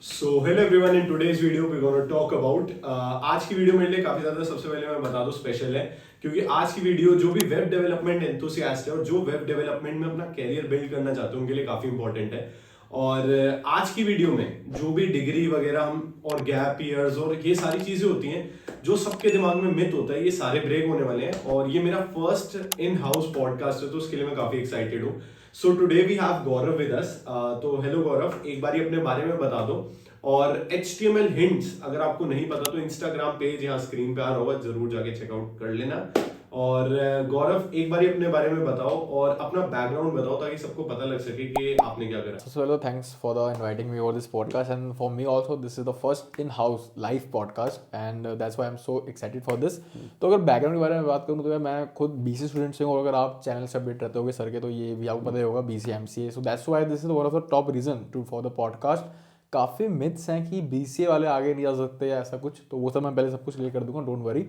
So hello everyone, in today's video we gonna talk about आज की video मेरे लिए काफी ज्यादा, सबसे पहले मैं बता दूं, स्पेशल है क्योंकि आज की वीडियो जो भी वेब डेवलपमेंट एंथुसियास्ट है और जो वेब डेवलपमेंट में अपना कैरियर बिल्ड करना चाहते हैं उनके लिए काफी इंपॉर्टेंट है। और आज की वीडियो में जो भी डिग्री वगैरह हम और गैप ईयर्स और ये सारी चीजें होती हैं जो सबके दिमाग में मिथ होता है, ये सारे ब्रेक होने वाले हैं। और ये मेरा फर्स्ट इन हाउस पॉडकास्ट है, तो उसके लिए मैं काफी एक्साइटेड हूँ। So today we have Gaurav with us. तो हेलो गौरव, एक बार अपने बारे में बता दो। और HTML हिंट्स अगर आपको नहीं पता तो इंस्टाग्राम पेज यहाँ स्क्रीन पे आ रहा होगा, जरूर जाके चेकआउट कर लेना। और गौरव, एक बार अपने बारे में बताओ और अपना बैकग्राउंड बताओ ताकि सबको पता लग सके कि आपने क्या करा। So, Swelo, thanks for the inviting me over this podcast, and for me also, this is the first in-house live podcast, and that's why I'm so excited for this. तो अगर बैकग्राउंड के बारे में बात करूँ तो मैं खुद BC स्टूडेंट से हूँ। अगर आप चैनल से अपडेट रहते होगे सर के, तो ये भी आपको पता ही होगा, BC MCA। So that's why this is one of the top reason to for the podcast. काफ़ी मिथ्स हैं कि BCA वाले आगे नहीं जा सकते या ऐसा कुछ, तो वो सब मैं पहले सब कुछ क्लियर कर दूंगा, डोंट वरी।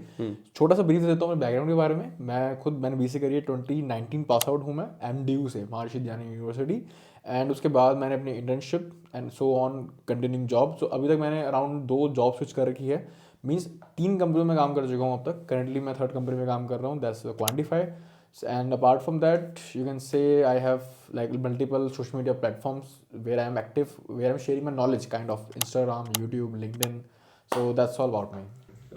छोटा सा ब्रीफ देता हूँ मैं बैकग्राउंड के बारे में। मैंने BCA करी है, 2019 पास आउट हूँ मैं MDU से, महर्षि दयानंद यूनिवर्सिटी। एंड उसके बाद मैंने अपनी internship and so on continuing job. So अभी तक मैंने अराउंड 2 जॉब स्विच कर रखी है, मीन्स 3 कंपनियों में काम कर चुका हूँ अब तक। करंटली मैं 3rd कंपनी में काम कर रहा हूँ, that's quantify. And apart from that, you can say I have like multiple social media platforms where I am active, where I'm sharing my knowledge, kind of Instagram, YouTube, LinkedIn. So that's all about me.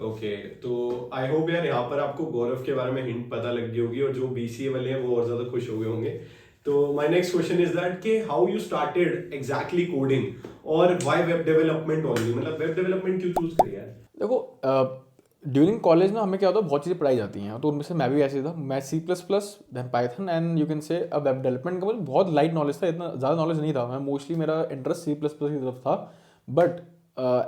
Okay, तो I hope यार यहाँ पर आपको गौरव के बारे में hint पता लग गई होगी और जो BCA वाले हैं वो और ज्यादा खुश हो गए होंगे। तो my next question is that कि how you started exactly coding और व्हाई वेब डेवलपमेंट ओनली, मतलब वेब डेवलपमेंट क्यों चूज करी यार। देखो, ड्यूरिंग कॉलेज ना हमें क्या होता है, बहुत चीज़ें पढ़ाई जाती हैं, तो उनमें से मैं भी ऐसे था। मैं C++, then Python, and you can say web development का मुझे बहुत लाइट नॉलेज था, इतना ज़्यादा नॉलेज नहीं था। मैं मोस्टली मेरा इंटरेस्ट C++ की तरफ था। बट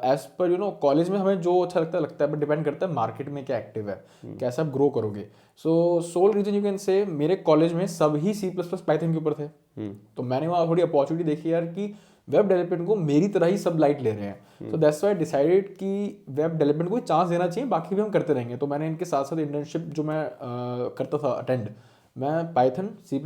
एज पर कॉलेज में हमें जो अच्छा लगता है, बट डिपेंड करता है मार्केट में क्या एक्टिव है, कैसे आप ग्रो करोगे। So sole reason you can say, मेरे कॉलेज में सब ही C++ पाइथन के ऊपर थे। तो मैंने वहाँ थोड़ी अपॉर्चुनिटी देखी यार कि वेब डेवलपमेंट को मेरी तरह ही सब लाइट ले रहे हैं। तो दैट्स व्हाई डिसाइडेड कि वेब डेवलपमेंट को चांस देना चाहिए, बाकी भी हम करते रहेंगे। तो मैंने इनके साथ साथ इंटर्नशिप जो मैं करता था अटेंड, मैं Python C++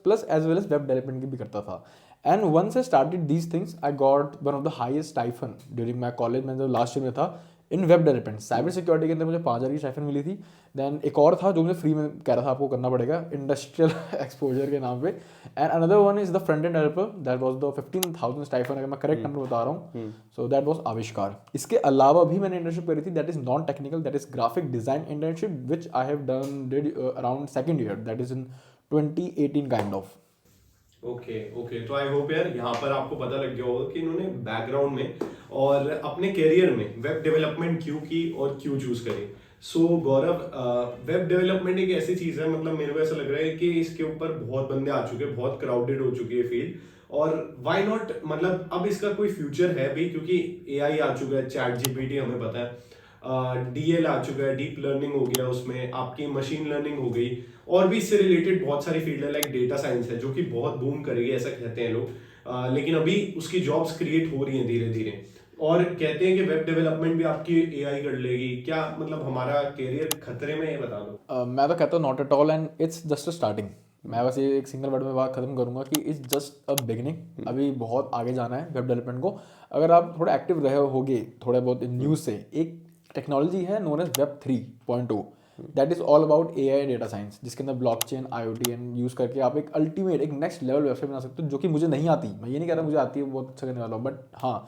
plus as well as web development की भी करता था। And once I started these things, I got one of the highest stipend during my college. मैं जब लास्ट ईयर में था in web development, cyber security के अंदर मुझे 5,000 की स्टाइफन मिली थी। देन एक और था जो मुझे फ्री में कह रहा था आपको करना पड़ेगा, इंडस्ट्रियल एक्सपोजर के नाम पे। And another one is the front end developer, that was the 15,000 stipend, अगर मैं करेक्ट नंबर बता रहा हूँ। सो दैट वाज आविष्कार। इसके अलावा भी मैंने इंटर्नशिप करी थी, that is non technical, that is graphic design internship, which I have done did around 2nd year, that is in 2018 kind of. Okay okay, तो आई होप यार यहाँ पर आपको पता लग गया होगा कि इन्होंने बैकग्राउंड में और अपने करियर में वेब डेवलपमेंट क्यों की और क्यों चूज करी। सो गौरव, वेब डेवलपमेंट एक ऐसी चीज है, मतलब मेरे को ऐसा लग रहा है कि इसके ऊपर बहुत बंदे आ चुके हैं, बहुत क्राउडेड हो चुकी है फील्ड। और व्हाई नॉट, मतलब अब इसका कोई फ्यूचर है भी क्योंकि AI आ चुका है, ChatGPT हमें पता है, DL आ चुका है, डीप लर्निंग हो गया, उसमें आपकी मशीन लर्निंग हो गई, और भी इससे रिलेटेड बहुत सारी फील्ड है, लाइक डेटा साइंस है जो कि बहुत बूम करेगी ऐसा कहते हैं लोग। लेकिन अभी उसकी जॉब्स क्रिएट हो रही हैं धीरे धीरे, और कहते हैं कि वेब डेवलपमेंट भी आपकी AI कर लेगी। क्या मतलब हमारा करियर खतरे में है, बता दो। मैं तो कहता हूँ not at all, and it's just a starting. मैं बस ये एक सिंगल वर्ड में बात खत्म करूंगा कि इट्स जस्ट अ बिगिनिंग। अभी बहुत आगे जाना है वेब डेवलपमेंट को। अगर आप थोड़ा एक्टिव रहे होगे थोड़े बहुत इन न्यूज़ से, एक टेक्नोलॉजी है known as web 3.0, that is all about AI data science, जिसके अंदर ब्लॉकचेन, IoT एंड यूज़ करके आप एक अल्टीमेट, एक नेक्स्ट लेवल वेबसाइट बना सकते हो, जो कि मुझे नहीं आती। मैं ये नहीं कह रहा मुझे आती है, बहुत अच्छा करने वाला हूँ, बट हाँ,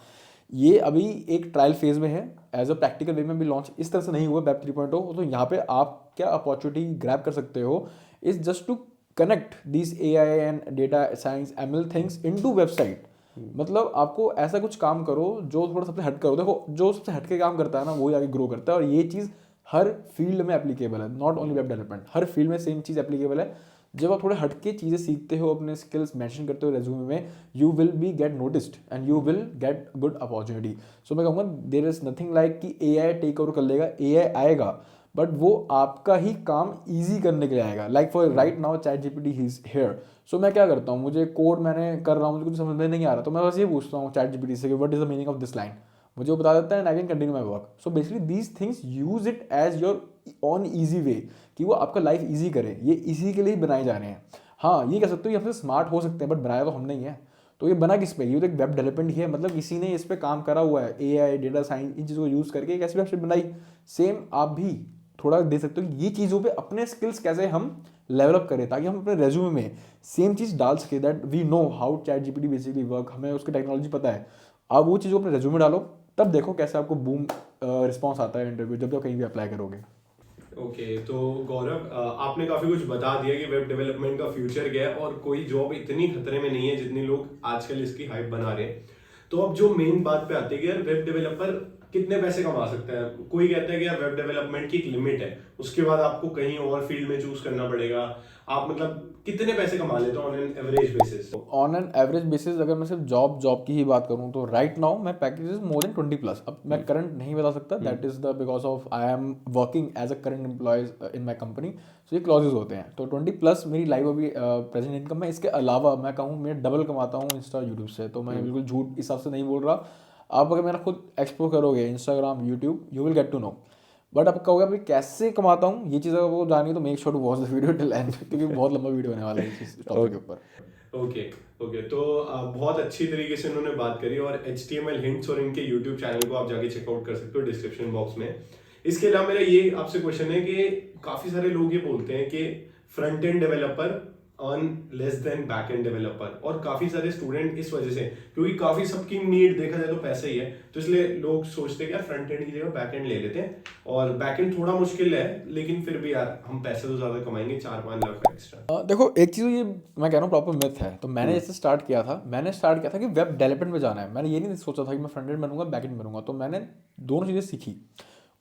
ये अभी एक ट्रायल फेज में है। एज अ प्रैक्टिकल वे में भी लॉन्च इस तरह से नहीं हुआ वेब 3.0। तो यहाँ पे आप क्या अपॉर्चुनिटी ग्रैब कर सकते हो, is just to connect this AI and data science ML things into website. मतलब आपको ऐसा कुछ काम करो जो थोड़ा सबसे हट करो। देखो, जो सबसे हट के काम करता है ना, वही आगे ग्रो करता है। और ये चीज़ हर फील्ड में एप्लीकेबल है, not only web development, her field में सेम चीज़ एप्लीकेबल है। जब आप थोड़े हटके चीज़ें सीखते हो, अपने स्किल्स मेंशन करते हो रेज्यूमे में, you will be get noticed and you will get good opportunity. So मैं कहूँगा देयर इज नथिंग लाइक कि AI टेक ओवर कर लेगा। AI आएगा, बट वो आपका ही काम ईजी करने के लिए आएगा। Like for right now ChatGPT is here. So मैं क्या करता हूँ, मुझे कोड मैंने कर रहा हूँ, मुझे कुछ समझ में नहीं आ रहा, तो मैं बस ये पूछता हूँ ChatGPT से कि what is the meaning of this line. मुझे वो बता देता है and I can continue my work. So basically these things use it as your own easy way, कि वो आपका लाइफ ईजी करे। ये इसी के लिए ही बनाए जा रहे हैं। हाँ, ये कह सकते हो ये हमसे स्मार्ट हो सकते हैं, बट बनाया तो हमने ही है। तो ये बना किस पे, ये तो एक वेब डेवलपमेंट ही है, मतलब किसी ने इस पे काम करा हुआ है, AI डेटा साइंस इन चीज़ों को यूज़ करके एक ऐसी वेबसाइट बनाई। सेम आप भी थोड़ा देख सकते हो कि ये चीज़ों पे अपने स्किल्स कैसे हम डेवलप करें, ताकि हम अपने रेज्यूमे में सेम चीज़ डाल सके, that we know how ChatGPT basically work, हमें उसकी टेक्नोलॉजी पता है। आप वो चीज़ को अपने रेज्यूमे डालो, तब देखो कैसे आपको बूम रिस्पॉन्स आता है इंटरव्यू, जब कहीं भी अप्लाई करोगे। ओके, तो गौरव, आपने काफी कुछ बता दिया कि वेब डेवलपमेंट का फ्यूचर क्या है और कोई जॉब इतनी खतरे में नहीं है जितनी लोग आजकल इसकी हाइप बना रहे हैं। तो अब जो मेन बात पे आते हैं कि यार वेब डेवलपर कितने पैसे कमा सकते हैं। कोई कहता है कि यार वेब डेवलपमेंट की एक लिमिट है, उसके बाद आपको कहीं और फील्ड में चूज करना पड़ेगा। आप मतलब कितने पैसे कमा लेते हो on an average basis? On an average basis अगर मैं सिर्फ जॉब की ही बात करूँ तो राइट नाउ मैं पैकेज इज मोर देन 20+। अब मैं करंट नहीं बता सकता, that is the because of I am working as a current employees in my company, so ये क्लॉजेज होते हैं। तो 20+ मेरी लाइव अभी प्रेजेंट इनकम है। इसके अलावा मैं कहूँ मैं डबल कमाता हूँ इंस्टा यूट्यूब से, तो मैं बिल्कुल झूठ इस हिसाब से नहीं बोल रहा। आप अगर मेरा खुद एक्सप्लोर करोगे Instagram YouTube, you will get to know. But अब कहोगे अभी कैसे कमाता हूँ, ये चीज़ अगर वो जानी तो make sure to watch the video till end, क्योंकि बहुत लंबा वीडियो होने वाला है इस टॉपिक के ऊपर। ओके, ओके, तो बहुत अच्छी तरीके से उन्होंने बात करी और HTML हिंट्स और इनके यूट्यूब चैनल को आप जाके चेकआउट कर सकते हो डिस्क्रिप्शन बॉक्स में। इसके अलावा मेरा ये आपसे क्वेश्चन है कि काफी सारे लोग ये बोलते हैं कि front end developer earn less than back end developer, और काफी सारे स्टूडेंट इस वजह से, क्योंकि काफी सबकी नीड देखा जाए तो पैसा ही है, तो इसलिए लोग सोचते हैं कि यार फ्रंट एंड की जगह बैक एंड ले लेते हैं। और बैक एंड थोड़ा मुश्किल है, लेकिन फिर भी यार हम पैसे तो ज्यादा कमाएंगे, 4-5 लाख एक्स्ट्रा। देखो एक चीज़ ये मैं कह रहा हूँ प्रॉपर मिथ है। तो मैंने जैसे स्टार्ट किया था, कि वेब डेवलपमेंट में जाना है। मैंने ये नहीं सोचा था कि मैं फ्रंट एंड बनूंगा बैक एंड बनूंगा, तो मैंने दोनों चीज़ें सीखी।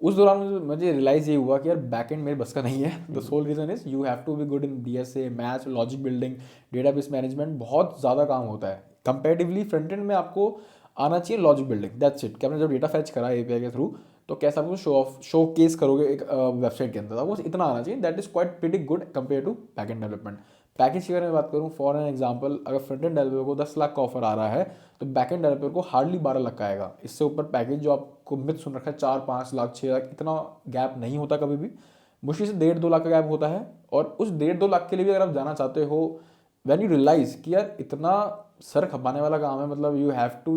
उस दौरान मुझे रियलाइज़ ये हुआ कि यार बैक एंड मेरे बस का नहीं है। The sole reason is you have to be good in DSA, maths, logic building, database management, बहुत ज़्यादा काम होता है कंपेरेटिवली। फ्रंट एंड में आपको आना चाहिए लॉजिक बिल्डिंग, दैट्स इट। कि आपने जब डेटा फैच करा API के थ्रू, तो कैसे आपको शो केस करोगे एक वेबसाइट के अंदर, आपको बस इतना आना चाहिए, that is quite pretty good compare to back end development. Package की अगर मैं बात करूँ, फॉर एन एग्जांपल, अगर फ्रंट एंड डेवलपर को 10 लाख का ऑफर आ रहा है, तो बैक एंड डेवलपर को हार्डली 12 लाख का आएगा। इससे ऊपर पैकेज जो आपको मिथ सुन रखा है 4-5 लाख 6 लाख, इतना गैप नहीं होता कभी भी। मुश्किल से 1.5-2 लाख का गैप होता है। और उस 1.5-2 लाख के लिए भी अगर आप जाना चाहते हो, वैन यू रियलाइज कि यार इतना सर खपाने वाला काम है, मतलब you have to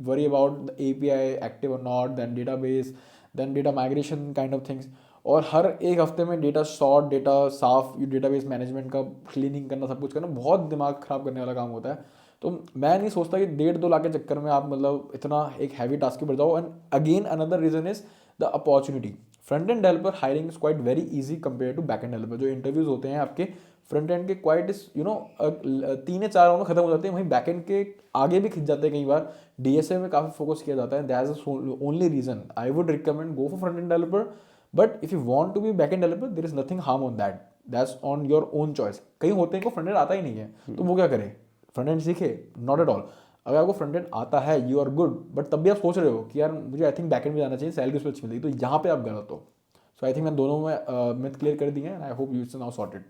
worry about the API active और not, then database, then data migration kind of things, और हर एक हफ्ते में डेटा शॉर्ट, डेटा साफ, डेटाबेस मैनेजमेंट का क्लीनिंग करना, सब कुछ करना बहुत दिमाग खराब करने वाला काम होता है। तो मैं नहीं सोचता कि 1.5-2 लाख के चक्कर में आप मतलब इतना एक हैवी टास्क पर जाओ। And again another reason is the opportunity. Front end developer hiring is quite very easy compare to back end developer. जो इंटरव्यूज होते हैं आपके फ्रंट एंड के क्वाइट इज 3 या 4 राउंड में खत्म हो जाते हैं, वहीं बैक एंड के आगे भी खिंच जाते हैं कई बार। DSA में काफ़ी फोकस किया जाता है, that is only reason I would recommend go for front end developer. But if you want to be back end developer, there is nothing harm on that, that's on your own choice. कई होते हैं को front end आता ही नहीं है, तो वो क्या करे, फ्रंट एंड सीखे? Not at all. अगर आपको फ्रंट एंड आता है, यू आर गुड, बट तब भी आप सोच रहे हो कि यार मुझे आई थिंक बैक एंड में जाना चाहिए, सैलरी उसमें अच्छी मिलेगी, तो यहाँ पे आप गलत हो। सो आई थिंक मैं दोनों में मिथ क्लियर कर दिए हैं, and I hope you it's now sorted.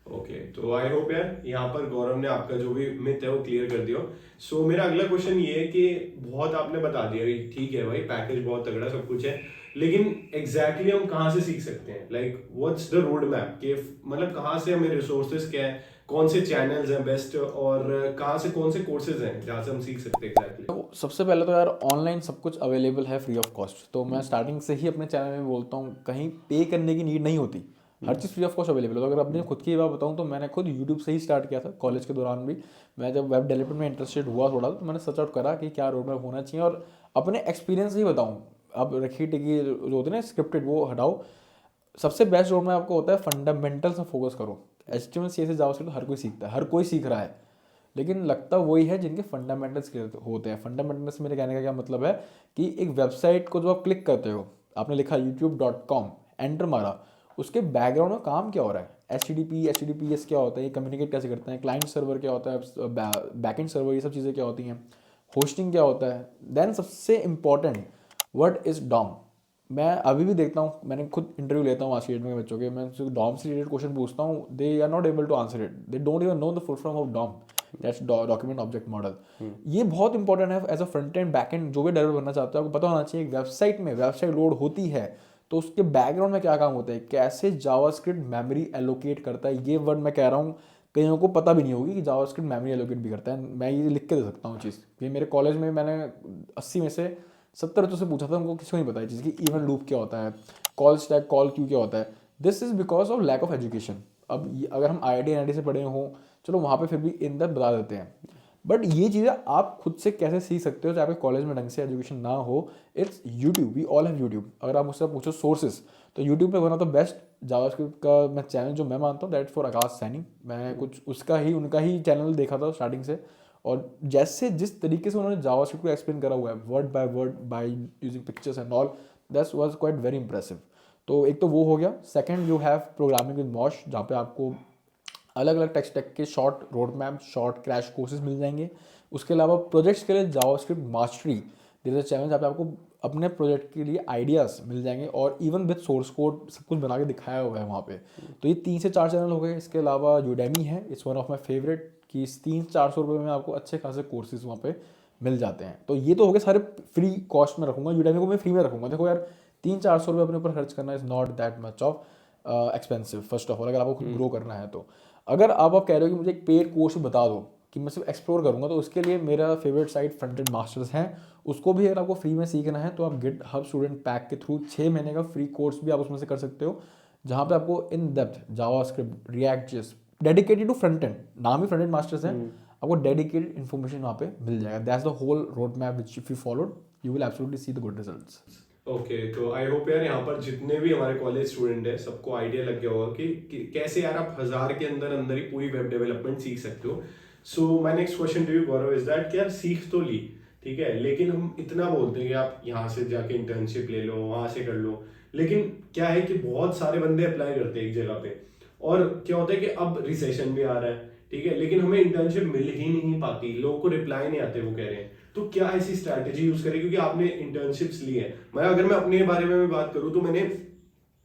Okay, तो आई होप यार यहाँ पर गौरव ने आपका जो भी मिथ है वो क्लियर कर दिया। सो मेरा अगला क्वेश्चन ये है कि बहुत आपने बता दिया कि ठीक है भाई, पैकेज बहुत तगड़ा सब कुछ है, लेकिन एग्जैक्टली हम कहाँ से सीख सकते हैं? Like what's the road map के, मतलब कहाँ से हमें रिसोर्सेज क्या है, कौन से चैनल्स हैं बेस्ट, और कहाँ से कौन से कोर्सेज हैं जहाँ से हम सीख सकते हैं एग्जैक्टली? तो सबसे पहले तो यार ऑनलाइन सब कुछ अवेलेबल है फ्री ऑफ कॉस्ट। तो मैं स्टार्टिंग से ही अपने चैनल में बोलता हूँ, कहीं पे करने की नीड नहीं होती, हर चीज़ फ्री ऑफ कॉस्ट अवेलेबल है। तो अगर अपनी खुद की बात बताऊँ तो मैंने खुद यूट्यूब से ही स्टार्ट किया था कॉलेज के दौरान भी। मैं जब वेब डेवलपमेंट में इंटरेस्टेड हुआ थोड़ा, तो मैंने सर्च आउट करा कि क्या रोड मैप होना चाहिए, और अपने एक्सपीरियंस ही बताऊँ। अब रखी टिकी जो होती है ना स्क्रिप्टेड, वो हटाओ। सबसे बेस्ट रोड मैप आपको होता है फंडामेंटल से फोकस करो। HTML CSS जावास्क्रिप्ट हर कोई सीखता है, हर कोई सीख रहा है, लेकिन लगता वही है जिनके फंडामेंटल्स क्लियर होते हैं। फंडामेंटल्स मेरे कहने का क्या मतलब है कि एक वेबसाइट को जो आप क्लिक करते हो, आपने लिखा youtube.com, एंटर मारा, उसके बैकग्राउंड में काम क्या हो रहा है, HTTPS क्या होता है, ये कम्युनिकेट कैसे करते हैं, क्लाइंट सर्वर क्या होता है, बैकएंड सर्वर, ये सब चीज़ें क्या होती हैं, होस्टिंग क्या होता है। देन सबसे इंपॉर्टेंट, व्हाट इज डॉम। मैं अभी भी देखता हूँ, मैंने खुद इंटरव्यू लेता हूँ आज की डेट में बच्चों के, मैं उनसे डॉम से रिलेटेड क्वेश्चन पूछता हूँ, they are not able to answer it, they don't even know the full form of DOM, that's document object model. ये बहुत इंपॉर्टेंट है as a front end back end, जो भी डेवलप करना चाहते हो आपको पता होना चाहिए। वेबसाइट में वेबसाइट लोड होती है तो उसके बैकग्राउंड में क्या काम होता है, कैसे जावास्क्रिप्ट मेमोरी एलोकेट करता है। ये वर्ड मैं कह रहा हूँ कईयों को पता भी नहीं होगी कि जावास्क्रिप्ट मेमोरी एलोकेट भी करता है। मैं ये लिख के दे सकता हूँ चीज़ कि मेरे कॉलेज में मैंने 80 में से 70 बच्चों से पूछा था, उनको किसी को नहीं पता है चीज़ कि इवन लूप क्या होता है, कॉल स्टैक कॉल क्यू क्या होता है। This is because of lack of education. अब अगर हम आई आई टी से पढ़े हों, चलो वहाँ पे फिर भी इन डेप्थ बता देते हैं, बट ये चीज़ें आप खुद से कैसे सीख सकते हो चाहे आपके कॉलेज में ढंग से एजुकेशन ना हो। It's YouTube, we all have YouTube. अगर आप मुझसे पूछो सोर्सेज, तो यूट्यूब पे one of the best JavaScript का मैं चैनल जो मैं मानता हूँ दैट फॉर आकाश सैनी। मैं कुछ उनका ही चैनल देखा था स्टार्टिंग से, और जैसे जिस तरीके से उन्होंने जावास्क्रिप्ट को एक्सप्लेन करा हुआ है word by using pictures and all, that's was quite very impressive. तो एक तो वो हो गया। Second you have programming with Mosh, जहाँ पे आपको अलग अलग टेक स्टैक के short road map, short crash courses मिल जाएंगे। उसके अलावा प्रोजेक्ट्स के लिए JavaScript mastery, this is channel जहाँ पे आपको अपने प्रोजेक्ट के लिए आइडियाज़ मिल जाएंगे और इवन विद सोर्स कोड सब कुछ बना के दिखाया हुआ है वहाँ पे। तो ये 3 से 4 चैनल हो गए। इसके अलावा यूडेमी है, it's one of my favourite, कि 300-400 रुपये में आपको अच्छे खासे कोर्सेज वहाँ पे मिल जाते हैं। तो ये तो हो गए सारे फ्री कॉस्ट में रखूँगा, यूडेमी को मैं फ्री में रखूँगा। देखो यार, 300-400 रुपये अपने ऊपर खर्च करना is not that much of expensive first of all, अगर आपको खुद ग्रो करना है तो। अगर आप कह रहे हो कि मुझे एक पेड कोर्स बता दो कि मैं सिर्फ एक्सप्लोर करूँगा, तो उसके लिए मेरा favourite site front end masters है। उसको भी अगर आपको फ्री में सीखना है तो आप गिटहब स्टूडेंट पैक के थ्रू 6 महीने का फ्री कोर्स भी आप उसमें से कर सकते हो, जहाँ पे आपको in depth JavaScript, React JS, dedicated to front end, नाम ही फ्रंट एंड मास्टर्स है, आपको डेडिकेटेड इन्फॉर्मेशन वहाँ पे मिल जाएगा। That's the whole road map which if you followed you will absolutely see the good results. Okay, तो I hope यार यहाँ पर जितने भी हमारे कॉलेज स्टूडेंट है सबको आइडिया लग गया होगा कि कैसे यार आप 1000 के अंदर अंदर ही पूरी वेब डेवलपमेंट सीख सकते हो। So my next question to you Gaurav is that कि यार सीख तो ली, ठीक है, लेकिन हम इतना बोलते हैं कि आप यहाँ से जाके इंटर्नशिप ले लो, वहां से कर लो, लेकिन क्या है कि बहुत सारे बंदे अप्लाई करते हैं एक जगह पे, और क्या होता है कि अब रिसेशन भी आ रहा है, ठीक है, लेकिन हमें इंटर्नशिप मिल ही नहीं पाती, लोगों को रिप्लाई नहीं आते, वो कह रहे हैं। तो क्या ऐसी स्ट्रैटेजी यूज करें, क्योंकि आपने इंटर्नशिप्स ली है। मैं अपने बारे में भी बात करूं तो मैंने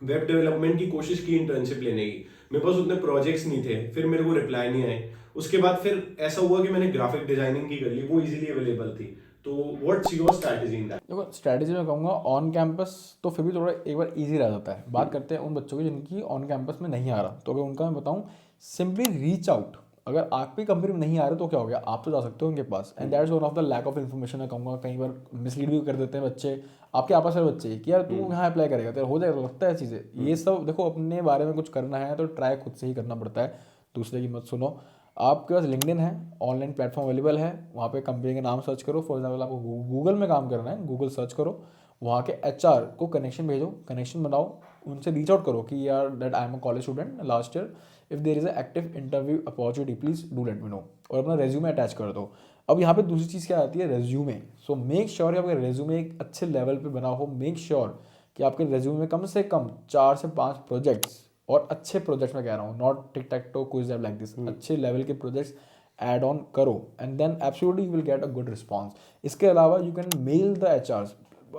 वेब डेवलपमेंट की कोशिश की इंटर्नशिप लेने की, मेरे पास उतने प्रोजेक्ट्स नहीं थे, फिर मेरे को रिप्लाई नहीं आए। उसके बाद फिर ऐसा हुआ कि मैंने ग्राफिक डिजाइनिंग की कर ली, वो इजीली अवेलेबल थी। तो what's your strategy in that? देखो, स्ट्रैटेजी मैं कहूँगा ऑन कैंपस तो फिर भी थोड़ा एक बार इजी रह जाता है। बात करते हैं उन बच्चों की जिनकी ऑन कैंपस में नहीं आ रहा, तो अगर उनका मैं बताऊँ, सिंपली रीच आउट। अगर आपकी कंपनी में नहीं आ रहे तो क्या हो गया, आप तो जा सकते हो उनके पास। And that's one of the lack of information. मैं कहूँगा कई बार मिसलीड भी कर देते हैं बच्चे, आपके आपस में बच्चे, कि यार तू यहाँ अप्लाई करेगा तेरा हो जाएगा, तो लगता है चीज़ें। ये सब देखो, अपने बारे में कुछ करना है तो ट्राई खुद से ही करना पड़ता है, दूसरे की मत सुनो। आपके पास लिंक्डइन है, ऑनलाइन प्लेटफॉर्म अवेलेबल है, वहाँ पे कंपनी के नाम सर्च करो। फॉर एग्जाम्पल आपको गूगल में काम करना है, गूगल सर्च करो, वहाँ के एचआर को कनेक्शन भेजो, कनेक्शन बनाओ, उनसे रीच आउट करो कि यार that I am a college student last year, if there is a active interview opportunity please do let me know, और अपना रेज्यूमे अटैच कर दो। अब यहाँ पे दूसरी चीज़ क्या आती है, रेज्यूमे। सो मेक श्योर कि आपका रेज्यूमे एक अच्छे लेवल पे बना हो। मेक श्योर कि आपके रेज्यूमे में कम से कम 4 से 5 प्रोजेक्ट्स, और अच्छे प्रोजेक्ट्स मैं कह रहा हूँ, not tic tac toe quiz like this, अच्छे लेवल के प्रोजेक्ट्स ऐड ऑन करो, and then absolutely you will get a good response. इसके अलावा you can mail the HRs.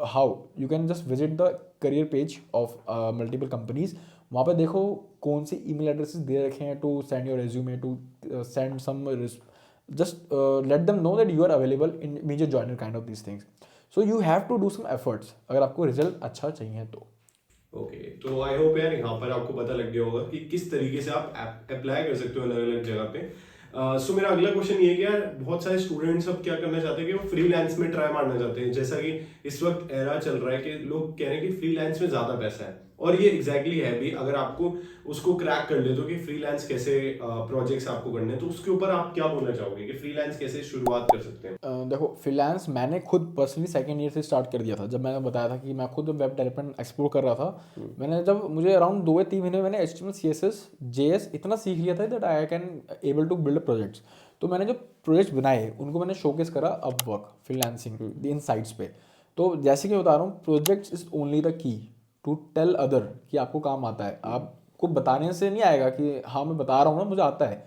How you can just visit the career page of multiple companies, वहाँ पे देखो कौन सी email addresses दे रखे हैं to send your resume, to send some, just let them know that you are available in immediate joiner kind of these things. So you have to do some efforts अगर आपको result अच्छा चाहिए तो। Okay, तो I hope यार यहाँ पर आपको पता लग गया होगा कि किस तरीके से आप अप्लाई कर सकते हो अलग अलग जगह पे। सो मेरा अगला क्वेश्चन ये है कि यार बहुत सारे स्टूडेंट्स अब क्या करना चाहते हैं कि वो फ्रीलांस में ट्राई मारना चाहते हैं, जैसा कि इस वक्त एरा चल रहा है कि लोग कह रहे हैं कि फ्रीलांस में ज्यादा पैसा है, और ये एग्जैक्टली है भी। अगर आपको उसको क्रैक कर ले तो कि फ्रीलांस कैसे प्रोजेक्ट्स आपको करने हैं, तो उसके ऊपर आप क्या बोलना चाहोगे कि फ्रीलांस कैसे शुरुआत कर सकते हैं? देखो, फ्रीलांस मैंने खुद पर्सनली सेकेंड ईयर से स्टार्ट कर दिया था। जब मैंने बताया था कि मैं खुद वेब डेवलपमेंट एक्सप्लोर कर रहा था, मैंने जब मुझे अराउंड 2 या 3 महीने मैंने HTML CSS JS इतना सीख लिया था that I can able to build projects. तो मैंने जो प्रोजेक्ट्स बनाए उनको मैंने शोकेस करा अपवर्क, फ्रीलांसिंग, इन साइट्स पे। तो जैसे कि बता रहा हूँ, projects is only the key to tell other कि आपको काम आता है। आपको बताने से नहीं आएगा कि हाँ मैं बता रहा हूँ ना मुझे आता है,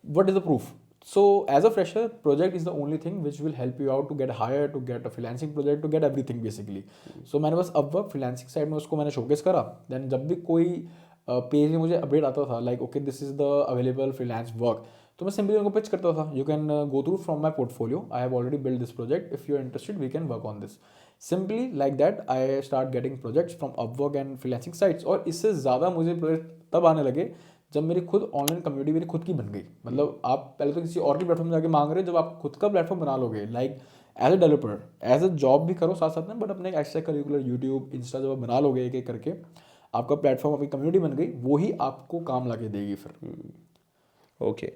what is the proof? So as a fresher, project is the only thing which will help you out to get hired, to get a freelancing project, to get everything basically. So मैंने बस Upwork freelancing side में उसको मैंने showcase करा। Then जब भी कोई page में मुझे अपडेट आता था like okay this is the available freelance work, तो मैं सिंपली उनको पिच करता था, you can go through from my portfolio, I have already build this project, if you are interested we can work on this. Simply like that I start getting projects from Upwork and freelancing sites. और इससे ज़्यादा मुझे project तब आने लगे जब मेरी खुद ऑनलाइन कम्युनिटी मेरी खुद की बन गई। मतलब आप पहले तो किसी और के प्लेटफॉर्म जाके मांग रहे हो, जब आप खुद का प्लेटफॉर्म बना लोगे, like as a developer, as a job भी करो साथ साथ में, बट अपने एक्स्ट्रा करिकुलर यूट्यूब इंस्टा जब आप बना लोगे एक एक करके, आपका प्लेटफॉर्म, आपकी कम्युनिटी बन गई, वो ही आपको काम ला के देगी फिर। ओके।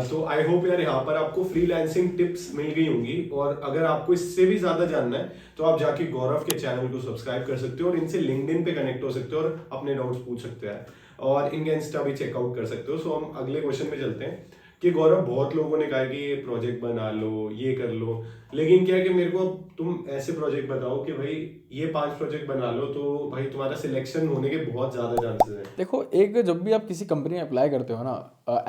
तो आई होप यार यहाँ पर आपको फ्रीलांसिंग टिप्स मिल गई होंगी, और अगर आपको इससे भी ज्यादा जानना है तो आप जाके गौरव के चैनल को सब्सक्राइब कर सकते हो, और इनसे लिंक्डइन पे कनेक्ट हो सकते हो और अपने डाउट्स पूछ सकते हैं, और इनका इंस्टा भी चेकआउट कर सकते हो। सो हम अगले क्वेश्चन पे चलते हैं कि गौरव, बहुत लोगों ने कहा कि ये प्रोजेक्ट बना लो, ये कर लो, लेकिन क्या है कि मेरे को तुम ऐसे प्रोजेक्ट बताओ कि भाई ये 5 प्रोजेक्ट बना लो तो भाई तुम्हारा सिलेक्शन होने के बहुत ज्यादा चांसेस हैं। देखो, एक जब भी आप किसी कंपनी में अप्लाई करते हो ना,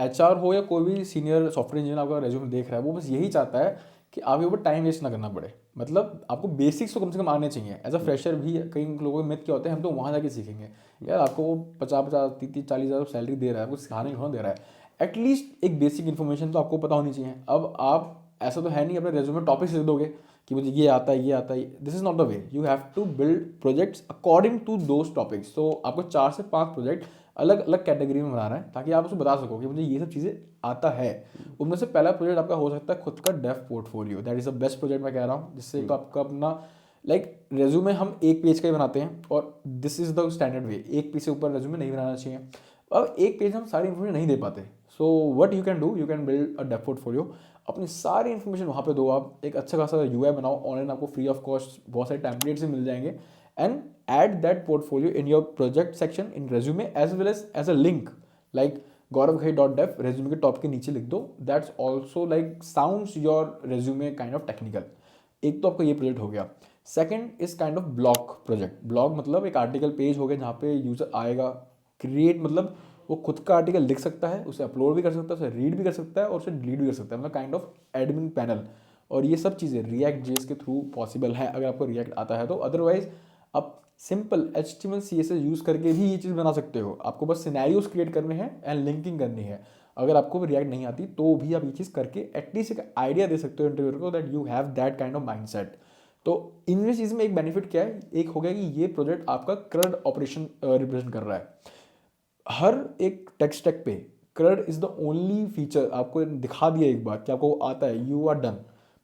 HR हो या कोई भी सीनियर सॉफ्टवेयर इंजीनियर आपका रेज्यूमे देख रहा है, वो बस यही चाहता है कि आपके ऊपर टाइम वेस्ट ना करना पड़े। मतलब आपको बेसिक्स तो कम से कम आने चाहिए। एज अ फ्रेशर भी कई लोगों के मिथ क्या होते हैं, हम तो वहाँ जाके सीखेंगे। यार आपको वो 50-50, 30-40 हज़ार सैलरी दे रहा है, आपको सिखाने को दे रहा है, एटलीस्ट एक बेसिक इन्फॉर्मेशन तो आपको पता होनी चाहिए। अब आप ऐसा तो है नहीं अपने रेज्यूमे टॉपिक्स लिख दोगे कि मुझे ये आता है, ये आता है। This is not the way. You have to build projects according to those topics. तो आपको 4 से 5 प्रोजेक्ट अलग अलग कैटेगरी में बनाना है, ताकि आप उसको बता सको कि मुझे ये सब चीज़ें आता है। उनमें से पहला प्रोजेक्ट आपका हो सकता है खुद का dev portfolio. That is the best project मैं कह रहा हूँ, जिससे तो आपका अपना लाइक रेज्यूमे हम एक पेज का ही बनाते हैं, और दिस इज द स्टैंडर्ड वे। एक पेज से ऊपर रेज्यूमे नहीं बनाना चाहिए। अब एक पेज हम सारी इन्फॉर्मेशन नहीं दे पाते, so what you can do, you can build a Dave portfolio. अपनी सारी इन्फॉर्मेशन वहाँ पे दो। आप एक अच्छा खासा UI बनाओ ऑनलाइन, आपको फ्री ऑफ कॉस्ट बहुत सारे टेम्पलेट्स भी मिल जाएंगे, and add that portfolio in your project section in resume as well as a link, like gaurav.dev resume के टॉप के नीचे लिख दो। That's also like sounds your resume kind of technical. एक तो आपका ये प्रोजेक्ट हो गया। Second is kind of blog project. Blog मतलब एक आर्टिकल पेज हो गया जहाँ पे यूजर आएगा, क्रिएट मतलब वो खुद का आर्टिकल लिख सकता है, उसे अपलोड भी कर सकता है, उसे रीड भी कर सकता है, और उसे डिलीट भी कर सकता है। मतलब काइंड ऑफ एडमिन पैनल। और ये सब चीज़ें रिएक्ट जेएस के थ्रू पॉसिबल है, अगर आपको रिएक्ट आता है तो। अदरवाइज आप सिंपल HTML CSS यूज़ करके भी ये चीज़ बना सकते हो। आपको बस सिनेरियोस क्रिएट करने हैं एंड लिंकिंग करनी है। अगर आपको रिएक्ट नहीं आती तो भी आप ये चीज़ करके एटलीस्ट एक आइडिया दे सकते हो इंटरव्यूअर को, that you have that kind of mindset. तो इनमें चीज़ में एक बेनिफिट क्या है, एक हो गया कि ये प्रोजेक्ट आपका करंट ऑपरेशन रिप्रेजेंट कर रहा है। हर एक टेक स्टैक पे CRUD is the only feature आपको दिखा दिया एक बार कि आपको आता है, यू आर डन।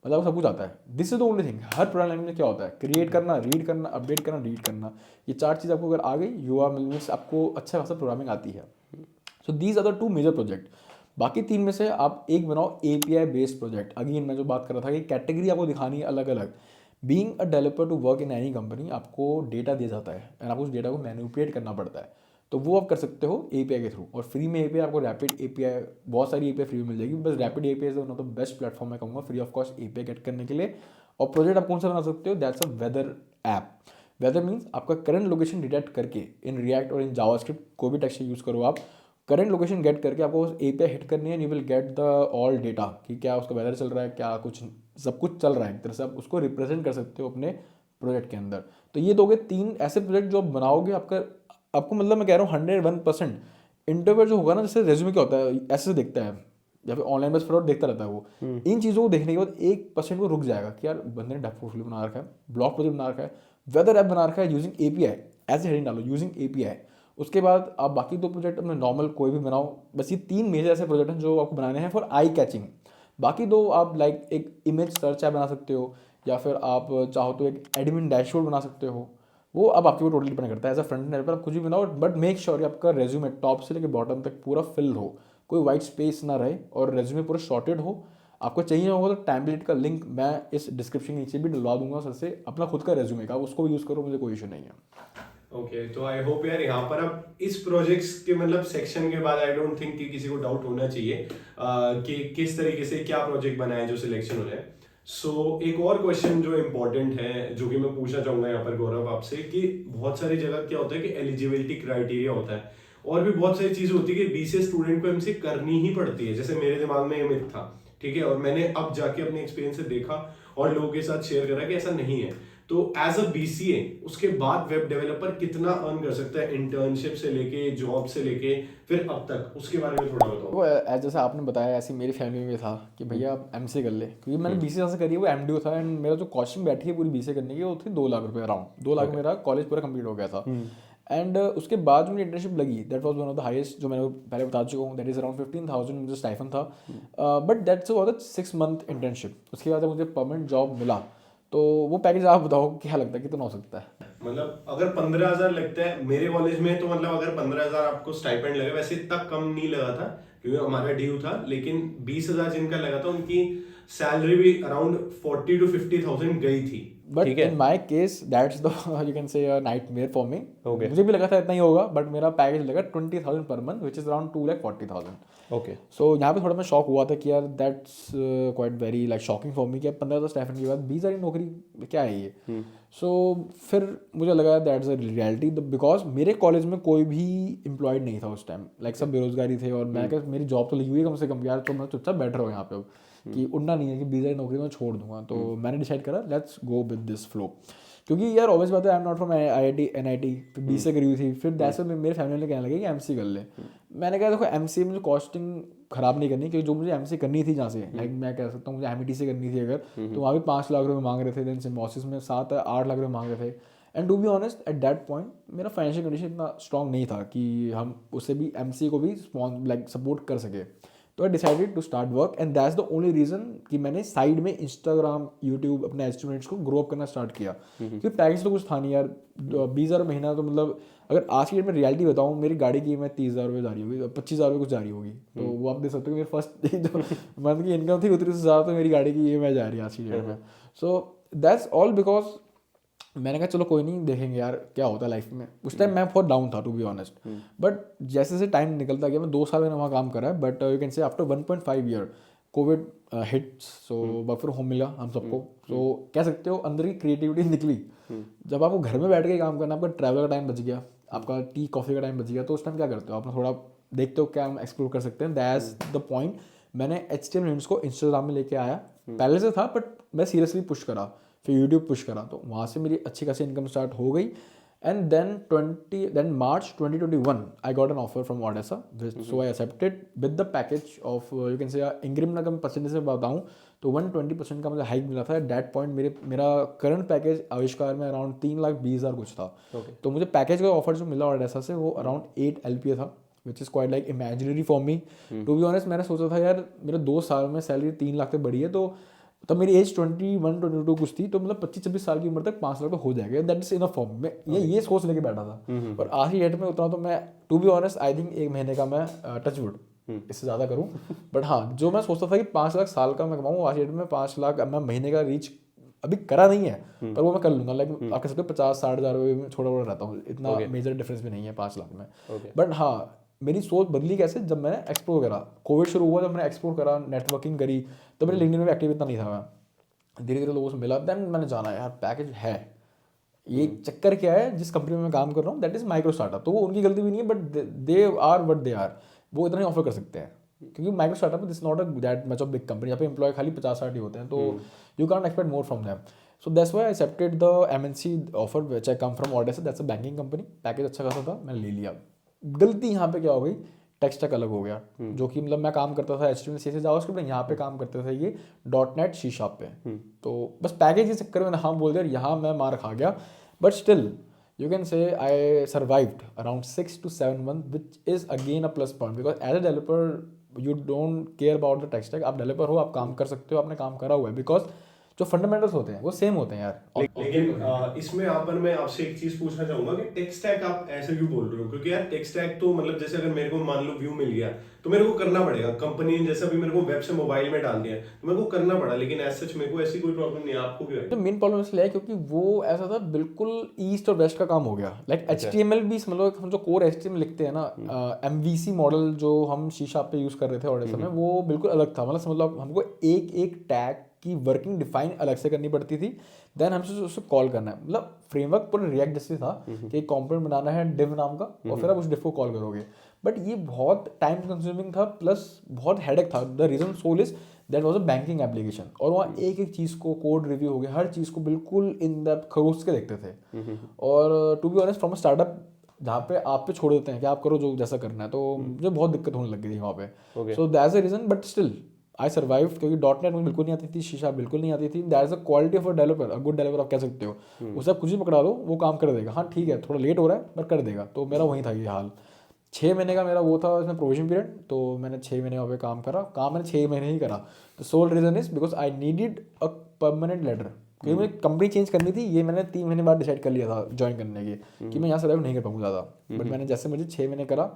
मतलब सब कुछ आता है। This is the only thing. Her programme language में क्या होता है, क्रिएट करना, रीड करना, अपडेट करना, डिलीट करना। ये 4 चीज़ आपको अगर आ गई, यू आर मीन्स आपको अच्छा खासा प्रोग्रामिंग आती है। So these are the 2 major project. बाकी 3 में से आप एक बनाओ API बेस्ड प्रोजेक्ट। अगेन मैं जो बात कर रहा था कि कैटेगरी आपको दिखानी है अलग अलग। Being a developer to work in any company, आपको डेटा दिया जाता है एंड आपको उस डेटा को मैनिपुलेट करना पड़ता है। तो वो आप कर सकते हो API के थ्रू। और फ्री में API आपको रैपिड API, बहुत सारी API फ्री में मिल जाएगी। बस rapid API is one of the best platform मैं कहूँगा free of cost API get करने के लिए। और प्रोजेक्ट आप कौन सा बना सकते हो, that's a weather app. Weather means आपका करंट लोकेशन डिटेक्ट करके इन रिएक्ट और इन जावास्क्रिप्ट, कोई भी टेक्स्ट यूज़ करो आप, करंट लोकेशन गेट करके आपको उस API हिट करनी है, you will get the all data कि क्या उसका वेदर चल रहा है, क्या कुछ सब कुछ चल रहा है। एक तरह से आप उसको रिप्रेजेंट कर सकते हो अपने प्रोजेक्ट के अंदर। तो ये दोगे 3 ऐसे प्रोजेक्ट जो आप बनाओगे, आपको मतलब मैं कह रहा हूँ 101% इंटरव्यू जो होगा ना, जैसे रेज्यूमे क्या होता है ऐसे देखता है, या फिर ऑनलाइन बस फ्रॉड देखता रहता है वो। इन चीज़ों को देखने के बाद 1% वो रुक जाएगा कि यार बंदे ने डेव पोर्टफोलियो बना रखा है, ब्लॉग प्रोजेक्ट बना रखा है, वेदर ऐप बना रखा है यूजिंग API, ऐसे हेडिंग डालो यूजिंग API। उसके बाद आप बाकी 2 प्रोजेक्ट अपने नॉर्मल कोई भी बनाओ। बस ये 3 मेजर ऐसे प्रोजेक्ट हैं जो आपको बनाने हैं फॉर आई कैचिंग। बाकी 2 आप लाइक एक इमेज सर्च ऐप बना सकते हो, या फिर आप चाहो तो एक एडमिन डैशबोर्ड बना सकते हो। वो अब आपके ऊपर टोटली डिपेंड करता है। As a front end developer आप कुछ भी बनाओ, बट मेक श्योर कि आपका रेज्यूमे टॉप से लेकर बॉटम तक पूरा फिल हो, कोई वाइट स्पेस ना रहे, और रेज्यूमे पूरा शॉर्टेड हो। आपको चाहिए होगा तो टेम्पलेट का लिंक मैं इस डिस्क्रिप्शन के नीचे भी डलवा दूंगा सर से, अपना खुद का रेज्यूमे का, उसको भी यूज़ करो, मुझे कोई इशू नहीं है। ओके, तो आई होप यार यहाँ पर अब इस प्रोजेक्ट्स के मतलब सेक्शन के बाद आई डोंट थिंक कि किसी को डाउट होना चाहिए कि किस तरीके से क्या प्रोजेक्ट बनाए जो सिलेक्शन हो जाए। सो एक और क्वेश्चन जो इम्पोर्टेंट है, जो कि मैं पूछना चाहूंगा यहाँ पर गौरव आपसे, कि बहुत सारी जगह क्या होता है कि एलिजिबिलिटी क्राइटेरिया होता है, और भी बहुत सारी चीजें होती है कि BCA स्टूडेंट को MCA करनी ही पड़ती है। जैसे मेरे दिमाग में ये मिथ था, ठीक है, और मैंने अब जाके अपने एक्सपीरियंस से देखा और लोगों के साथ शेयर करा कि ऐसा नहीं है। तो एज अ BCA उसके बाद वेब डेवलपर कितना अर्न कर सकता है, इंटर्नशिप से लेके, जॉब से लेके फिर अब तक, उसके बारे में थोड़ा बताओ। वो जैसा आपने बताया, ऐसी मेरी फैमिली में भी था कि भैया आप MCA कर ले, क्योंकि मैंने BCA से करी है, वो MDO था, एंड मेरा जो कॉस्टिंग बैठी है पूरी BCA करने की वो थी 2 लाख रुपये अराउंड। 2 लाख मेरा कॉलेज पूरा कंप्लीट हो गया था। एंड उसके बाद जो मेरी इंटर्नशिप लगी that was one of the highest, जो मैंने पहले बता चुका हूँ, दैट इज अराउंड 15,000 मुझे स्टाइफन था, but that's was a 6 month internship. उसके बाद जब मुझे परमानेंट जॉब मिला तो वो पैकेज आप बताओ क्या लगता है कितना हो सकता है? मतलब अगर 15,000 लगता है मेरे कॉलेज में, तो मतलब अगर 15,000 आपको स्टाइपेंड लगे, वैसे इतना कम नहीं लगा था क्योंकि हमारा ड्यू था, लेकिन 20,000 जिनका लगा था उनकी सैलरी भी अराउंड 40 to 50,000 गई थी। बट ठीक है। In my case that's the you can say nightmare for me. Okay. मुझे भी लगा था इतना ही होगा, बट मेरा पैकेज लगा 20,000 पर month which is around 2,40,000। Okay. So यहाँ पे थोड़ा मैं शॉक हुआ था कि यार that's quite very like shocking for me कि 15,000 स्टाइपेंड के बाद 20,000 की नौकरी क्या है ये। सो फिर मुझे लगा दैट्स अ रियलिटी, बिकॉज मेरे कॉलेज में कोई भी एम्प्लॉयड नहीं था उस टाइम, लाइक सब बेरोजगारी थे। और मैं क्या, मेरी जॉब तो लगी हुई है कम से कम यार, तो मैं चुपचाप बैठ रहा हूँ यहाँ पे अब कि उड़ना नहीं है कि 20,000 की नौकरी मैं छोड़ दूंगा। तो मैंने डिसाइड करा let's go with this flow, क्योंकि यार ऑब्वियस बात है I am not from IIT NIT, फिर BCA करी हुई थी, फिर दैट्स व्हाई मेरे फैमिली ने कहने लगे कि MC कर ले। मैंने कहा देखो MC में मुझे कॉस्टिंग खराब नहीं करनी, क्योंकि जो मुझे MC करनी थी जहाँ से, लाइक मैं कह सकता हूँ मुझे MIT से करनी थी अगर, तो वहाँ भी 5 लाख रुपये मांग रहे थे, देन सिम्बोसिस में 7-8 लाख रुपये मांग रहे थे। And to be honest at that point मेरा फाइनेंशियल कंडीशन इतना स्ट्रॉन्ग नहीं था कि हम उससे भी MC को भी लाइक सपोर्ट कर सके। तो I decided to start work and that's the only reason कि मैंने साइड में इंस्टाग्राम यूट्यूब अपने एस्टिमेट्स को ग्रो अप करना स्टार्ट किया, क्योंकि पैकेज तो कुछ था नहीं यार। 20,000 महीना तो मतलब अगर आज की डेट में रियलिटी बताऊँ, मेरी गाड़ी की EMI 30,000 रुपये जा रही होगी, 25,000 रुपये कुछ जा रही होगी, तो वो आप देख सकते हो कि मेरी फर्स्ट जो मंथ की इनकम थी उतनी से ज़्यादा तो मेरी गाड़ी की EMI जा रही है आज की डेट में। सो दैट्स ऑल बिकॉज मैंने कहा चलो कोई नहीं, देखेंगे यार क्या होता है लाइफ में। उस टाइम मैं बहुत डाउन था टू बी ऑनेस्ट, बट जैसे जैसे टाइम निकलता गया, मैं 2 साल मैंने वहाँ काम करा है, बट यू कैन से after 1.5 year Covid hits, so work from home मिला हम सबको। सो कह सकते हो अंदर की क्रिएटिविटी निकली। जब आपको घर में बैठ के काम करना, आपका ट्रैवल का टाइम बच गया, आपका टी कॉफ़ी का टाइम बच गया, तो उस टाइम क्या करते हो, आप थोड़ा देखते हो क्या हम एक्सप्लोर कर सकते हैं। That's the point. मैंने HTML यूनिट्स को इंस्टाग्राम में लेके आया, पहले से था बट मैं सीरियसली पुश करा, फिर यूट्यूब पुश करा, तो वहाँ से मेरी अच्छी खासी इनकम स्टार्ट हो गई। And then March 2021 I got an offer from Odessa, so I accepted with the package of you can say increment का मैं परसेंटेज में बताऊँ तो 120% का मुझे हाइक मिला था। एट दैट पॉइंट मेरा करंट पैकेज आविष्कार में अराउंड 3,20,000 कुछ था। तो मुझे पैकेज का ऑफर जो मिला ओडेसा से वो अराउंड 8 LPA था, which is quite like imaginary for me to be honest. मैंने सोचा था यार मेरे 2 साल में सैलरी 3 लाख तक बढ़ी है, तो तब मेरी एज 21-22 कुछ थी, तो मतलब 25-26 साल की उम्र तक 5 लाख तो हो जाएगा, that is enough for me. मैं ये सोच लेके बैठा था। पर आज की डेट में उतना तो मैं to be honest I think 1 महीने का मैं टचवुड इससे ज़्यादा करूँ, बट हाँ जो मैं सोचता था कि 5 लाख साल का मैं कमाऊँ, आज की डेट में 5 लाख मैं महीने का रीच अभी करा नहीं है, पर वो मैं कर लूँगा। लाइक आप कह सकते हो 50-60 हज़ार रुपये में छोटा रहता हूँ, इतना मेजर डिफरेंस भी नहीं है 5 लाख में। बट हाँ मेरी सोच बदली कैसे, जब मैंने एक्सप्लोर करा, कोविड शुरू हुआ, जब मैंने एक्सप्लोर करा, नेटवर्किंग करी, तो मेरे लिंक्डइन में एक्टिव इतना नहीं था मैं, धीरे धीरे लोगों से मिला, देन मैंने जाना यार पैकेज है। ये चक्कर क्या है, जिस कंपनी में मैं काम कर रहा हूँ दैट इज माइक्रो स्टार्टअप, तो वो उनकी गलती भी नहीं है, but they are what they are, वो इतना ही ऑफर कर सकते हैं, क्योंकि micro startup this not a that much of big company, यहाँ पे एम्प्लॉय खाली 50-60 ही होते हैं, तो you can expect more from them. So that's why I accepted the MNC offer which I come from Odessa, that's a banking company. Package अच्छा खासा था, मैंने ले लिया। गलती यहाँ पे क्या हो गई, टेक स्टैक अलग हो गया, जो कि मतलब मैं काम करता था HTML CSS जावास्क्रिप्ट में, यहाँ पे काम करते थे ये .NET C# पे। तो बस पैकेज के चक्कर में हाँ बोल दिया, यहाँ मैं मार खा गया, but still you can say I survived around 6 to 7 months, which is again a plus point because as a developer you don't care about the tech stack। आप डेवलपर हो, आप काम कर सकते हो, आपने काम करा हुआ है, बिकॉज जो फंडामेंटल्स होते हैं वो सेम होते हैं यार। लेकिन इसमें यहाँ पर मैं आपसे एक चीज पूछना चाहूंगा कि टेक स्टैक आप ऐसे क्यों बोल रहे हो, क्योंकि यार टेक स्टैक तो मतलब जैसे अगर मेरे को मान लो व्यू मिल गया तो मेरे को करना पड़ेगा, कंपनी ने जैसे अभी मेरे को वेब से मोबाइल में डाल दिया तो मेरे को करना पड़ा, लेकिन एज सच मेरे को ऐसी कोई प्रॉब्लम नहीं है, आपको क्यों है? तो मेन प्रॉब्लम इसलिए है क्योंकि वो ऐसा था बिल्कुल ईस्ट और वेस्ट का काम हो गया। लाइक HTML भी मतलब हम जो कोर HTML लिखते हैं ना, MVC मॉडल जो हम C# पे यूज कर रहे थे ओडेसा में, वो बिल्कुल अलग था। मतलब हमको एक एक टैग की वर्किंग डिफाइन अलग से करनी पड़ती थी, देन हमसे उससे कॉल करना है। मतलब फ्रेमवर्क पूरा रिएक्ट जैसे था कि एक कॉम्पोनेंट बनाना है डिव नाम का, और फिर आप उस डिव को कॉल करोगे, बट ये बहुत टाइम कंज्यूमिंग था, प्लस बहुत हेडेक था। The reason sole is that was a banking application, और वहाँ एक एक चीज़ को, कोड रिव्यू हो गया, हर चीज़ को बिल्कुल इन डेप्थ खरोच के देखते थे। और to be honest from a startup जहाँ पे आप पे छोड़ देते हैं कि आप करो जो जैसा करना है, तो मुझे बहुत दिक्कत होने लग गई थी वहाँ पे। So that's a reason, but still I survive, क्योंकि डॉट नेट मुझे बिल्कुल नहीं आती थी, शीशा बिल्कुल नहीं आती थी. That is the quality of a developer, a good developer आप कह सकते हो. उसे आप कुछ भी पकड़ा दो वो काम कर देगा. हाँ ठीक है थोड़ा लेट हो रहा है पर कर देगा. तो मेरा वही था ये हाल. 6 महीने का मेरा वो था इसमें प्रोविजन पीरियड. तो मैंने 6 महीने वहाँ पे काम करा. काम मैंने 6 महीने ही करा. The sole reason is because I needed a permanent letter, क्योंकि मुझे कंपनी चेंज करनी थी. ये मैंने 3 महीने बाद डिसाइड कर लिया था ज्वाइन करने की कि मैं यहाँ सर्वाइव नहीं कर पाऊंगा ज़्यादा. बट मैंने जैसे मुझे 6 महीने करा.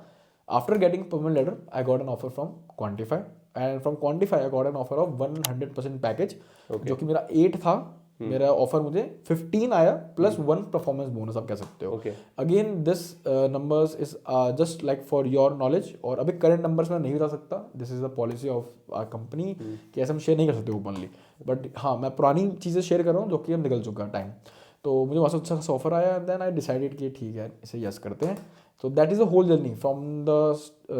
After getting permanent letter I got an offer from Quantify, and from Quantify I got an offer of 100% package, जो कि मेरा 8 था. मेरा ऑफर मुझे 15 आया प्लस 1 परफॉर्मेंस बोनस आप कह सकते हो. Again this numbers is just like for your knowledge, और अभी करंट नंबर्स मैं नहीं बता सकता. This is the policy of our company कि ऐसे हम शेयर नहीं कर सकते ओपनली. बट हाँ मैं पुरानी चीज़ें शेयर कर रहा हूँ जो कि अब निकल चुका है टाइम. तो मुझे वहाँ से अच्छा खासा ऑफर आया. देन आई डिसाइडेड कि ठीक है इसे यस करते हैं. So that is the whole journey from the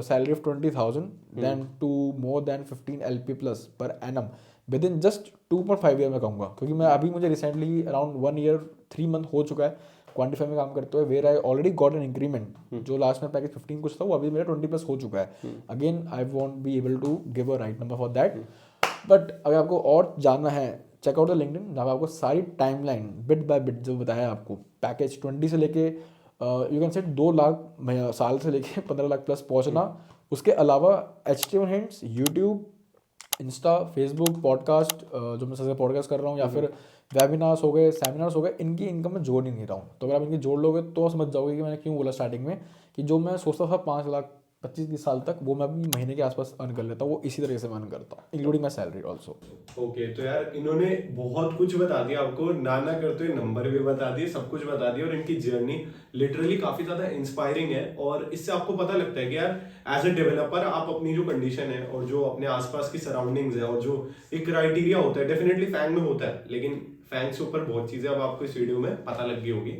salary of 20,000 then to more than 15 LP plus per annum within just 2.5 year मैं कहूँगा, क्योंकि मैं अभी मुझे रिसेंटली अराउंड 1 year 3 month हो चुका है क्वान्टिफाई में काम करते हुए, where I already got an increment. जो लास्ट में पैकेज 15 कुछ था वो अभी मेरा 20 प्लस हो चुका है. Again I won't be able to give a right number for that. But अगर आपको और जानना है चेक आउट द लिंक्डइन, जहाँ आपको सारी टाइमलाइन बिट बाय बिट जो बताया आपको, पैकेज 20 से लेके यू कैन सेट 2 लाख साल से लेके 15 लाख प्लस पहुंचना. उसके अलावा HTML hints, YouTube, Insta, Facebook, podcast, जो मैं सबसे पॉडकास्ट कर रहा हूँ, या फिर वेबिनार्स हो गए, सेमिनार्स हो गए, इनकी इनकम मैं जोड़ ही नहीं रहा हूँ. तो अगर आप इनकी जोड़ लोगे तो समझ जाओगे कि मैंने क्यों बोला स्टार्टिंग में कि जो मैं सोचता था 5 लाख 25-30 साल तक, वो मैं अभी महीने के आसपास अर्न कर लेता हूँ. वो इसी तरीके से मैं अर्न करता हूँ including my salary also. Okay तो यार इन्होंने बहुत कुछ बता दिया आपको, ना करते हुए नंबर भी बता दिए, सब कुछ बता दिया, और इनकी जर्नी लिटरली काफी ज्यादा इंस्पायरिंग है. और इससे आपको पता लगता है कि यार एज ए डेवलपर आप अपनी जो कंडीशन है और जो अपने आसपास की सराउंडिंग्स है और जो एक क्राइटेरिया होता है, डेफिनेटली फैंग में होता है, लेकिन फैंग से ऊपर बहुत चीजें अब आपको इस वीडियो में पता लग गई होगी.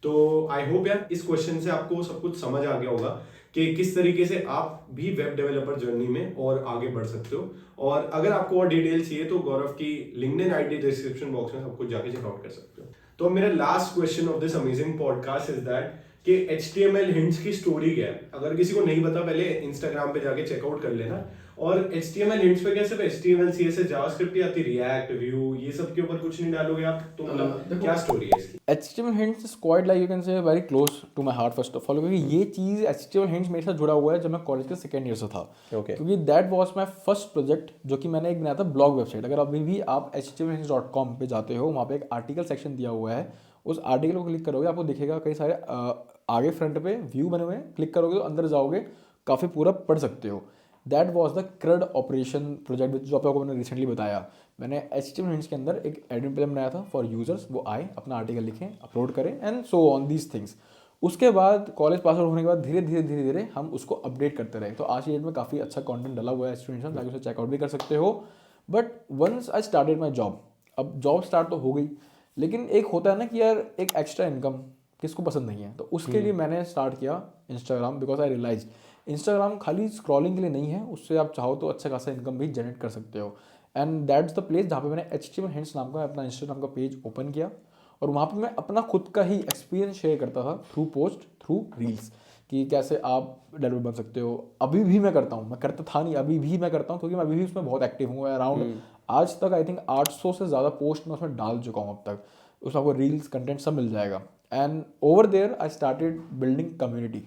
तो आई होप यार इस क्वेश्चन से आपको सब कुछ समझ आ गया होगा कि किस तरीके से आप भी वेब डेवलपर जर्नी में और आगे बढ़ सकते हो. और अगर आपको और डिटेल चाहिए तो गौरव की लिंक्डइन आईडी डिस्क्रिप्शन बॉक्स में सब कुछ जाके चेकआउट कर सकते हो. तो मेरा last question of this amazing podcast is that कि HTML हिंट्स की स्टोरी क्या है. अगर किसी को नहीं पता पहले इंस्टाग्राम पे जाके चेकआउट कर लेना. और HTML हिंट्स पे क्या सिर्फ HTML CSS जावास्क्रिप्ट ही आती, रिएक्ट, व्यू, ये सब के ऊपर कुछ नहीं डालोगे आप तो मतलब क्या स्टोरी है इसकी? HTML hints is quite like you can say very close to my heart first of all, क्योंकि ये चीज़ HTML hints मेरे साथ जुड़ा हुआ है जब मैं कॉलेज के सेकेंड ईयर से था. क्योंकि that was my first project जो कि मैंने एक बनाया था ब्लॉग वेबसाइट. अगर अभी भी आप htmlhints.com पे जाते हो, वहाँ पे एक आर्टिकल सेक्शन दिया हुआ है. उस आर्टिकल को क्लिक करोगे आपको दिखेगा कई सारे आगे फ्रंट पे व्यू बने हुए हैं. क्लिक करोगे तो अंदर जाओगे, काफ़ी पूरा पढ़ सकते हो. That was the CRUD operation project जो आपको मैंने रिसेंटली बताया. मैंने HTML हिंट्स के अंदर एक एडमिन पेज बनाया था फॉर यूजर्स. वो आए अपना आर्टिकल लिखें, अपलोड करें and so on these things. उसके बाद कॉलेज पास आउट होने के बाद धीरे धीरे हम उसको अपडेट करते रहे. तो आज की डेट में काफ़ी अच्छा कंटेंट डाला हुआ है HTML हिंट्स, ताकि उसे चेकआउट भी कर सकते हो. But once I started my job, अब जॉब स्टार्ट तो हो गई, लेकिन एक होता है ना कि यार एक एक्स्ट्रा इनकम किसको पसंद नहीं है. तो उसके लिए मैंने स्टार्ट किया Instagram, because I realize Instagram खाली स्क्रॉलिंग के लिए नहीं है, उससे आप चाहो तो अच्छा खासा इनकम भी जनरेट कर सकते हो. एंड दैट्स द प्लेस जहाँ पे मैंने HTML हिंट्स नाम का अपना इंस्टाग्राम का पेज ओपन किया. और वहाँ पे मैं अपना खुद का ही एक्सपीरियंस शेयर करता था थ्रू पोस्ट, थ्रू रील्स, कि कैसे आप डेवलपर बन सकते हो. अभी भी मैं करता हूँ, मैं करता था नहीं, अभी भी मैं करता हूँ, क्योंकि मैं अभी भी उसमें बहुत एक्टिव हूँ. अराउंड आज तक आई थिंक 800 से ज़्यादा पोस्ट मैं उसमें डाल चुका हूँ अब तक. उसमें आपको रील्स कंटेंट सब मिल जाएगा. And over there I started building community.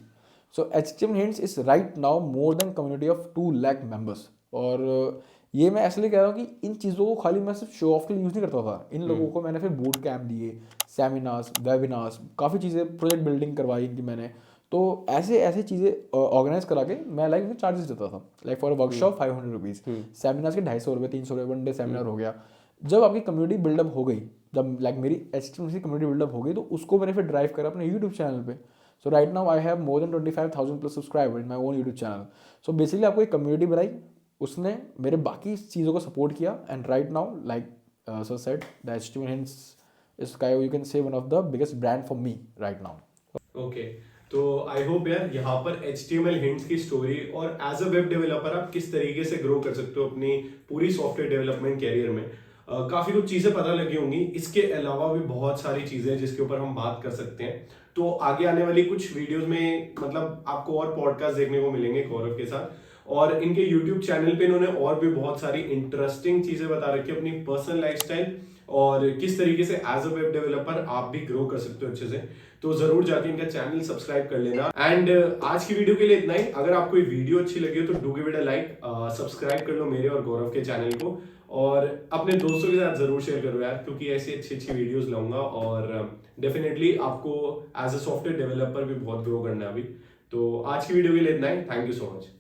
So HTML hints is right now more than community of 2 lakh members. और ये मैं इसलिए कह रहा हूँ कि इन चीज़ों को खाली मैं सिर्फ शो ऑफ के लिए यूज़ नहीं करता था. इन लोगों को मैंने फिर बूट कैम्प दिए, सेमिनार्स, वेबिनार्स, काफ़ी चीज़ें, प्रोजेक्ट बिल्डिंग करवाई इनकी मैंने. तो ऐसे चीज़ें ऑर्गेनाइज करा के मैं लाइक उनके चार्जेस देता था. Like for workshop 500 rupees, seminars के 250 रुपये, 300 रुपये, 1 डे सेमिनार हो गया. जब आपकी कम्युनिटी बिल्डअप हो गई, जब लाइक मेरी HTML की कम्युनिटी बिल्डअप हो गई, तो उसको मैंने फिर ड्राइव करा अपने यूट्यूब चैनल पे. So right now I have more than 25,000 plus subscriber in my own YouTube channel. So basically आपको एक कम्युनिटी बनाई, उसने मेरे बाकी चीज़ों को सपोर्ट किया. And right now like sir said the HTML hints is you can से one of the biggest brand for me right now. Okay तो आई होप यार यहाँ पर HTML हिंट्स की स्टोरी और एज अ वेब डेवलपर आप किस तरीके से ग्रो कर सकते हो अपनी पूरी सॉफ्टवेयर डेवलपमेंट कैरियर में, काफी कुछ चीजें पता लगी होंगी. इसके अलावा भी बहुत सारी चीजें हैं जिसके ऊपर हम बात कर सकते हैं. तो आगे आने वाली कुछ वीडियोस में मतलब आपको और पॉडकास्ट देखने को मिलेंगे गौरव के साथ. और इनके यूट्यूब चैनल पे इन्होंने और भी बहुत सारी इंटरेस्टिंग चीजें बता रखी है, अपनी पर्सनल लाइफस्टाइल और किस तरीके से एज अ वेब डेवलपर आप भी ग्रो कर सकते हो अच्छे से। तो जरूर जाके इनका चैनल सब्सक्राइब कर लेना। एंड आज की वीडियो के लिए इतना ही। अगर आपको ये वीडियो अच्छी लगी हो तो do give it a like, subscribe कर लो मेरे और गौरव के चैनल को, और अपने दोस्तों के साथ जरूर शेयर करो यार, क्योंकि ऐसी अच्छी अच्छी वीडियोस लाऊंगा और डेफिनेटली आपको एज अ सॉफ्टवेयर डेवलपर भी बहुत ग्रो करना है अभी। तो आज की वीडियो के लिए इतना ही। Thank you so much.